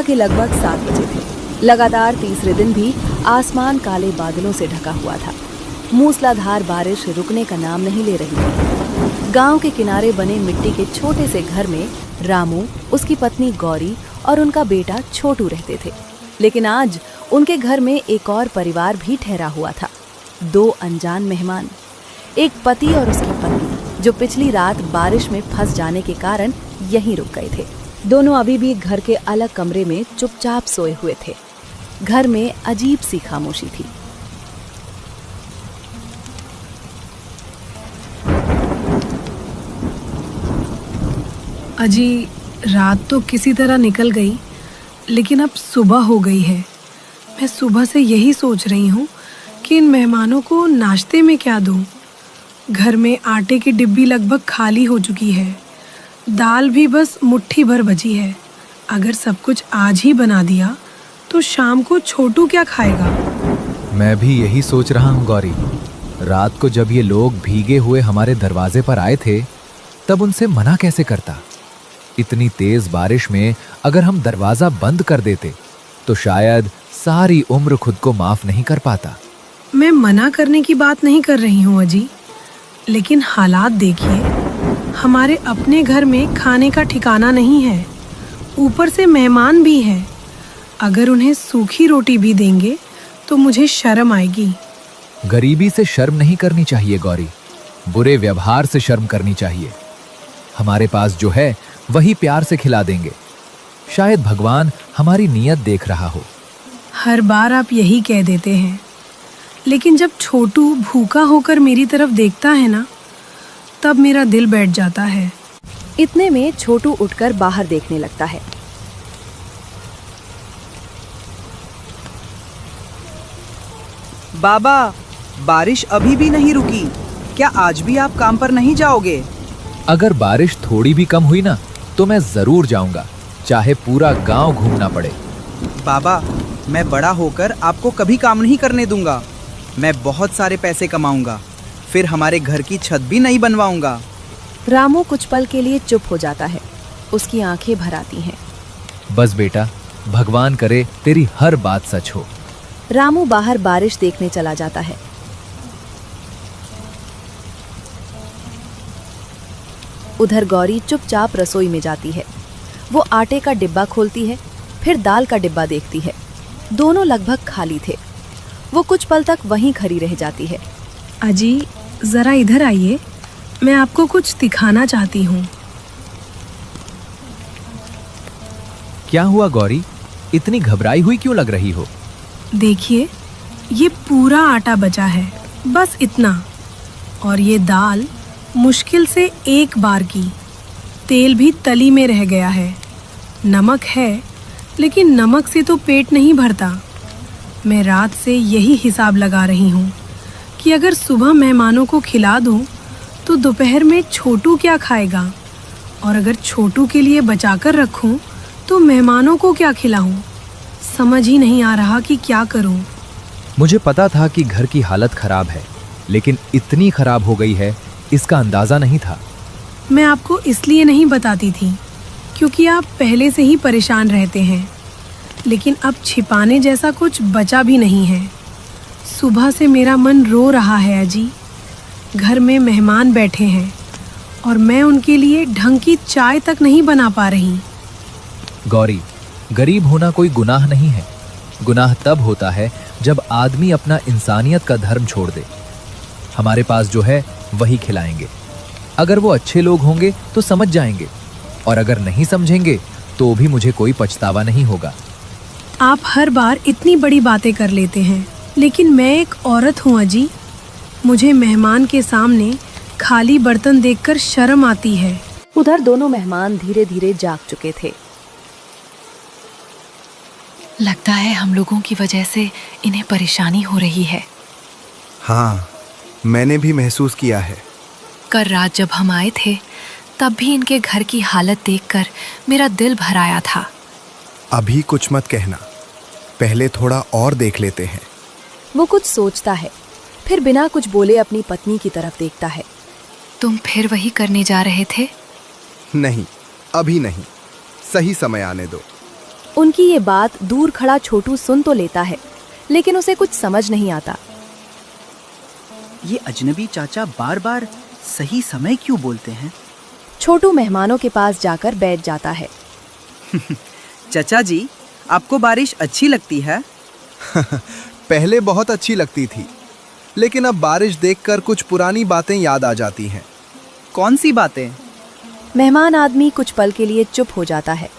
के लगभग 7 बजे थे। लगातार तीसरे दिन भी आसमान काले बादलों से ढका हुआ था। मूसलाधार बारिश रुकने का नाम नहीं ले रही थी। गांव के किनारे बने मिट्टी के छोटे से घर में रामू, उसकी पत्नी गौरी और उनका बेटा छोटू रहते थे। लेकिन आज उनके घर में एक और परिवार भी ठहरा हुआ था। 2 अनजान मेहमान, एक पति और उसकी पत्नी, जो पिछली रात बारिश में फंस जाने के कारण यहीं रुक गए थे। दोनों अभी भी घर के अलग कमरे में चुपचाप सोए हुए थे। घर में अजीब सी खामोशी थी। अजी, रात तो किसी तरह निकल गई, लेकिन अब सुबह हो गई है। मैं सुबह से यही सोच रही हूँ कि इन मेहमानों को नाश्ते में क्या दूँ। घर में आटे की डिब्बी लगभग खाली हो चुकी है। दाल भी बस मुट्ठी भर बची है। अगर सब कुछ आज ही बना दिया तो शाम को छोटू क्या खाएगा? मैं भी यही सोच रहा हूँ गौरी। रात को जब ये लोग भीगे हुए हमारे दरवाजे पर आए थे, तब उनसे मना कैसे करता। इतनी तेज बारिश में अगर हम दरवाजा बंद कर देते तो शायद सारी उम्र खुद को माफ नहीं कर पाता। मैं मना करने की बात नहीं कर रही हूँ अजी, लेकिन हालात देखिए। हमारे अपने घर में खाने का ठिकाना नहीं है, ऊपर से मेहमान भी हैं। अगर उन्हें सूखी रोटी भी देंगे तो मुझे शर्म आएगी। गरीबी से शर्म नहीं करनी चाहिए गौरी, बुरे व्यवहार से शर्म करनी चाहिए। हमारे पास जो है वही प्यार से खिला देंगे। शायद भगवान हमारी नीयत देख रहा हो। हर बार आप यही कह देते हैं, लेकिन जब छोटू भूखा होकर मेरी तरफ देखता है ना, तब मेरा दिल बैठ जाता है। इतने में छोटू उठकर बाहर देखने लगता है। बाबा, बारिश अभी भी नहीं रुकी। क्या आज भी आप काम पर नहीं जाओगे? अगर बारिश थोड़ी भी कम हुई ना, तो मैं जरूर जाऊंगा, चाहे पूरा गांव घूमना पड़े। बाबा, मैं बड़ा होकर आपको कभी काम नहीं करने दूंगा। मैं बहुत सारे पैसे कमाऊंगा, फिर हमारे घर की छत भी नहीं बनवाऊंगा। रामू कुछ पल के लिए चुप हो जाता है। उसकी आंखें भर आती हैं। बस बेटा, भगवान करे तेरी हर बात सच हो। रामू बाहर बारिश देखने चला जाता है। उधर गौरी चुपचाप रसोई में जाती है। वो आटे का डिब्बा खोलती है, फिर दाल का डिब्बा देखती है। दोनों लगभग खाली थे। वो कुछ पल तक वहीं खड़ी रह जाती है। अजी, जरा इधर आइए, मैं आपको कुछ दिखाना चाहती हूँ। क्या हुआ गौरी, इतनी घबराई हुई क्यों लग रही हो? देखिए, ये पूरा आटा बचा है, बस इतना। और ये दाल मुश्किल से 1 बार की। तेल भी तली में रह गया है। नमक है, लेकिन नमक से तो पेट नहीं भरता। मैं रात से यही हिसाब लगा रही हूँ कि अगर सुबह मेहमानों को खिला दूँ तो दोपहर में छोटू क्या खाएगा, और अगर छोटू के लिए बचाकर रखूँ तो मेहमानों को क्या खिलाऊँ। समझ ही नहीं आ रहा कि क्या करूँ। मुझे पता था कि घर की हालत खराब है, लेकिन इतनी खराब हो गई है इसका अंदाजा नहीं था। मैं आपको इसलिए नहीं बताती थी क्योंकि आप पहले से ही परेशान रहते हैं, लेकिन अब छिपाने जैसा कुछ बचा भी नहीं है। सुबह से मेरा मन रो रहा है अजी। घर में मेहमान बैठे हैं और मैं उनके लिए ढंग की चाय तक नहीं बना पा रही। गौरी, गरीब होना कोई गुनाह नहीं है। गुनाह तब होता है जब आदमी अपना इंसानियत का धर्म छोड़ दे। हमारे पास जो है वही खिलाएंगे। अगर वो अच्छे लोग होंगे तो समझ जाएंगे, और अगर नहीं समझेंगे तो भी मुझे कोई पछतावा नहीं होगा। आप हर बार इतनी बड़ी बातें कर लेते हैं, लेकिन मैं एक औरत हूँ अजी। मुझे मेहमान के सामने खाली बर्तन देखकर शर्म आती है। उधर दोनों मेहमान धीरे धीरे जाग चुके थे। लगता है हम लोगों की वजह से इन्हें परेशानी हो रही है। हाँ, मैंने भी महसूस किया है। कल रात जब हम आए थे, तब भी इनके घर की हालत देखकर मेरा दिल भर आया था। अभी कुछ मत कहना, पहले थोड़ा और देख लेते हैं। वो कुछ सोचता है, फिर बिना कुछ बोले अपनी पत्नी की तरफ देखता है। तुम फिर वही करने जा रहे थे? नहीं, अभी नहीं, सही समय आने दो। उनकी ये बात दूर खड़ा छोटू सुन तो लेता है, लेकिन उसे कुछ समझ नहीं आता। ये अजनबी चाचा बार बार सही समय क्यों बोलते हैं? छोटू मेहमानों के पास जाकर बैठ जाता है। चाचा जी, आपको बारिश अच्छी लगती है? पहले बहुत अच्छी लगती थी, लेकिन अब बारिश देखकर कुछ पुरानी बातें याद आ जाती हैं। कौन सी बातें? मेहमान आदमी कुछ पल के लिए चुप हो जाता है।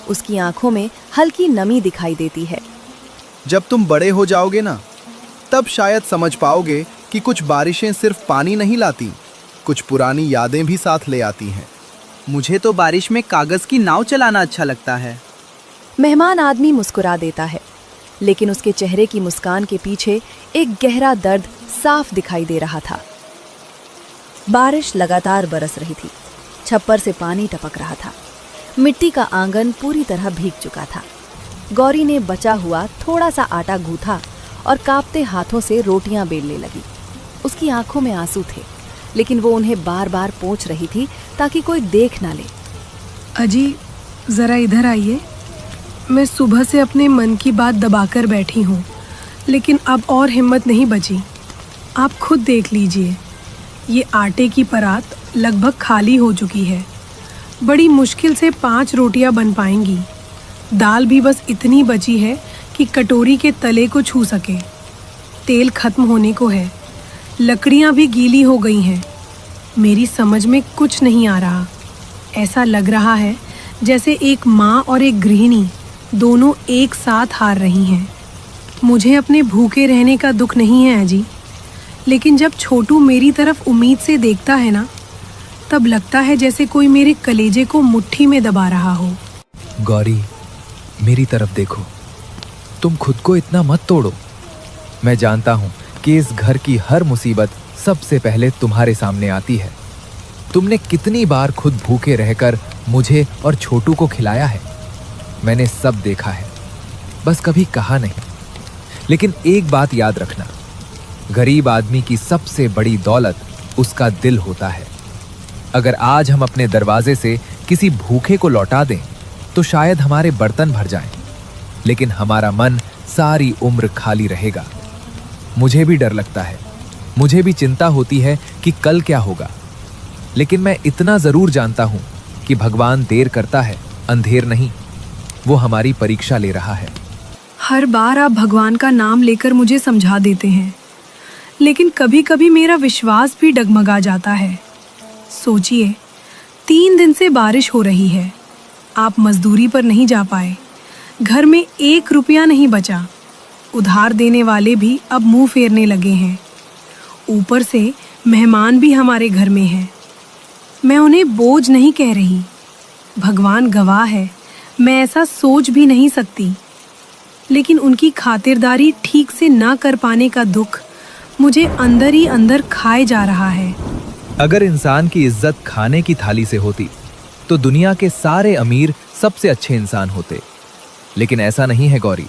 उसकी आंखों में हल्की नमी दिखाई देती है। जब तुम बड़े हो जाओगे ना, तब शायद समझ पाओगे कि कुछ बारिशें सिर्फ पानी नहीं लाती, कुछ पुरानी यादें भी साथ ले आती हैं। मुझे तो बारिश में कागज की नाव चलाना अच्छा लगता है। मेहमान आदमी मुस्कुरा देता है, लेकिन उसके चेहरे की मुस्कान के पीछे एक गहरा दर्द साफ दिखाई दे रहा था। बारिश लगातार बरस रही थी। छप्पर से पानी टपक रहा था। मिट्टी का आंगन पूरी तरह भीग चुका था। गौरी ने बचा हुआ थोड़ा सा आटा गूथा और कांपते हाथों से रोटियां बेलने लगी। उसकी आंखों में आंसू थे, लेकिन वो उन्हें बार बार पोंछ रही थी ताकि कोई देख ना ले। अजी, जरा इधर आइए। मैं सुबह से अपने मन की बात दबाकर बैठी हूँ, लेकिन अब और हिम्मत नहीं बची। आप खुद देख लीजिए, ये आटे की परात लगभग खाली हो चुकी है। बड़ी मुश्किल से 5 रोटियां बन पाएंगी। दाल भी बस इतनी बची है कि कटोरी के तले को छू सके। तेल खत्म होने को है। लकड़ियां भी गीली हो गई हैं। मेरी समझ में कुछ नहीं आ रहा। ऐसा लग रहा है जैसे एक माँ और एक गृहिणी दोनों एक साथ हार रही हैं। मुझे अपने भूखे रहने का दुख नहीं है अजी, लेकिन जब छोटू मेरी तरफ उम्मीद से देखता है ना, तब लगता है जैसे कोई मेरे कलेजे को मुट्ठी में दबा रहा हो। गौरी, मेरी तरफ देखो। तुम खुद को इतना मत तोड़ो। मैं जानता हूं कि इस घर की हर मुसीबत सबसे पहले तुम्हारे सामने आती है। तुमने कितनी बार खुद भूखे रहकर मुझे और छोटू को खिलाया है। मैंने सब देखा है, बस कभी कहा नहीं। लेकिन एक बात याद रखना, गरीब आदमी की सबसे बड़ी दौलत उसका दिल होता है। अगर आज हम अपने दरवाजे से किसी भूखे को लौटा दें तो शायद हमारे बर्तन भर जाएं, लेकिन हमारा मन सारी उम्र खाली रहेगा। मुझे भी डर लगता है, मुझे भी चिंता होती है कि कल क्या होगा, लेकिन मैं इतना जरूर जानता हूं कि भगवान देर करता है, अंधेर नहीं। वो हमारी परीक्षा ले रहा है। हर बार आप भगवान का नाम लेकर मुझे समझा देते हैं, लेकिन कभी कभी मेरा विश्वास भी डगमगा जाता है। सोचिए, 3 दिन से बारिश हो रही है। आप मजदूरी पर नहीं जा पाए। घर में 1 रुपया नहीं बचा। उधार देने वाले भी अब मुंह फेरने लगे हैं। ऊपर से मेहमान भी हमारे घर में हैं। मैं उन्हें बोझ नहीं कह रही, भगवान गवाह है, मैं ऐसा सोच भी नहीं सकती। लेकिन उनकी खातिरदारी ठीक से ना कर पाने का दुख मुझे अंदर ही अंदर खाए जा रहा है। अगर इंसान की इज्जत खाने की थाली से होती तो दुनिया के सारे अमीर सबसे अच्छे इंसान होते, लेकिन ऐसा नहीं है गौरी।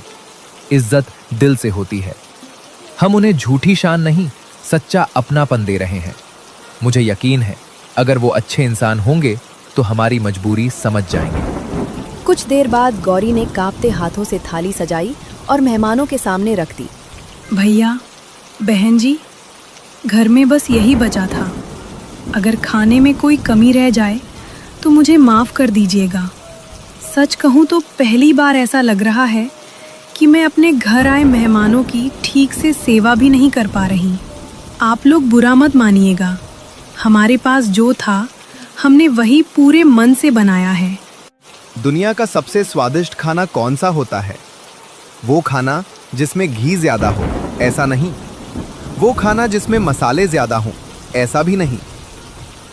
इज्जत दिल से होती है। हम उन्हें झूठी शान नहीं, सच्चा अपनापन दे रहे हैं। मुझे यकीन है अगर वो अच्छे इंसान होंगे तो हमारी मजबूरी समझ जाएंगे। कुछ देर बाद गौरी ने कांपते हाथों से थाली सजाई और मेहमानों के सामने रख दी। भैया, बहन जी, घर में बस यही बचा था। अगर खाने में कोई कमी रह जाए तो मुझे माफ़ कर दीजिएगा। सच कहूँ तो पहली बार ऐसा लग रहा है कि मैं अपने घर आए मेहमानों की ठीक से सेवा भी नहीं कर पा रही। आप लोग बुरा मत मानिएगा। हमारे पास जो था हमने वही पूरे मन से बनाया है। दुनिया का सबसे स्वादिष्ट खाना कौन सा होता है? वो खाना जिसमें घी ज्यादा हो, ऐसा नहीं। वो खाना जिसमें मसाले ज्यादा हों, ऐसा भी नहीं।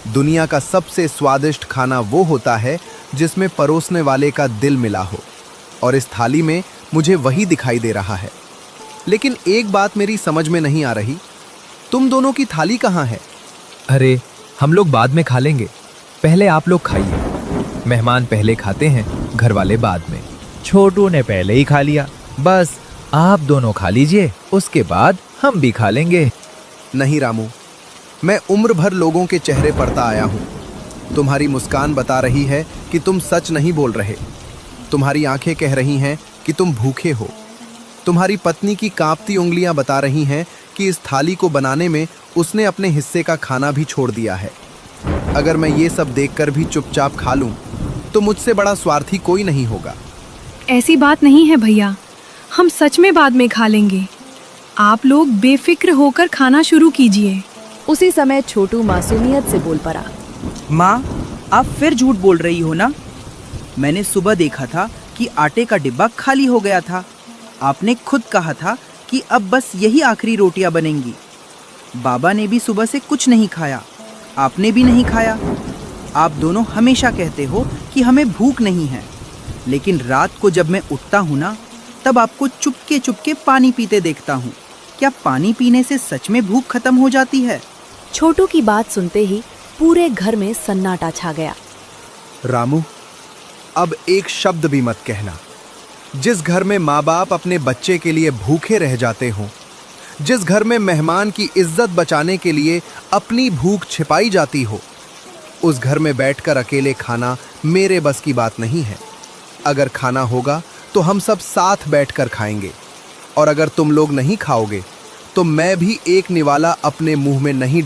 दुनिया का सबसे स्वादिष्ट खाना वो होता है जिसमें परोसने वाले का दिल मिला हो, और इस थाली में मुझे वही दिखाई दे रहा है। लेकिन एक बात मेरी समझ में नहीं आ रही, तुम दोनों की थाली कहाँ है? अरे, हम लोग बाद में खा लेंगे, पहले आप लोग खाइए। मेहमान पहले खाते हैं, घर वाले बाद में। छोटू ने पहले ही खा लिया, बस आप दोनों खा लीजिए, उसके बाद हम भी खा लेंगे। नहीं रामू, मैं उम्र भर लोगों के चेहरे पढ़ता आया हूँ। तुम्हारी मुस्कान बता रही है कि तुम सच नहीं बोल रहे। तुम्हारी आंखें कह रही हैं कि तुम भूखे हो। तुम्हारी पत्नी की कांपती उंगलियां बता रही हैं कि इस थाली को बनाने में उसने अपने हिस्से का खाना भी छोड़ दिया है। अगर मैं ये सब देखकर भी चुपचाप खा लूं, तो मुझसे बड़ा स्वार्थी कोई नहीं होगा। ऐसी बात नहीं है भैया, हम सच में बाद में खा लेंगे। आप लोग बेफिक्र होकर खाना शुरू कीजिए। उसी समय छोटू मासूमियत से बोल पड़ा। माँ, आप फिर झूठ बोल रही हो ना? मैंने सुबह देखा था कि आटे का डिब्बा खाली हो गया था। आपने खुद कहा था कि अब बस यही आखिरी रोटियां बनेंगी। बाबा ने भी सुबह से कुछ नहीं खाया, आपने भी नहीं खाया। आप दोनों हमेशा कहते हो कि हमें भूख नहीं है, लेकिन रात को जब मैं उठता हूँ ना, तब आपको चुपके चुपके पानी पीते देखता हूँ। क्या पानी पीने से सच में भूख खत्म हो जाती है? छोटू की बात सुनते ही पूरे घर में सन्नाटा छा गया। रामू, अब एक शब्द भी मत कहना। जिस घर में माँ बाप अपने बच्चे के लिए भूखे रह जाते हों, जिस घर में मेहमान की इज्जत बचाने के लिए अपनी भूख छिपाई जाती हो, उस घर में बैठकर अकेले खाना मेरे बस की बात नहीं है। अगर खाना होगा तो हम सब साथ बैठकर खाएंगे, और अगर तुम लोग नहीं खाओगे तो मैं भी एक निवाला अपने मुंह में नहीं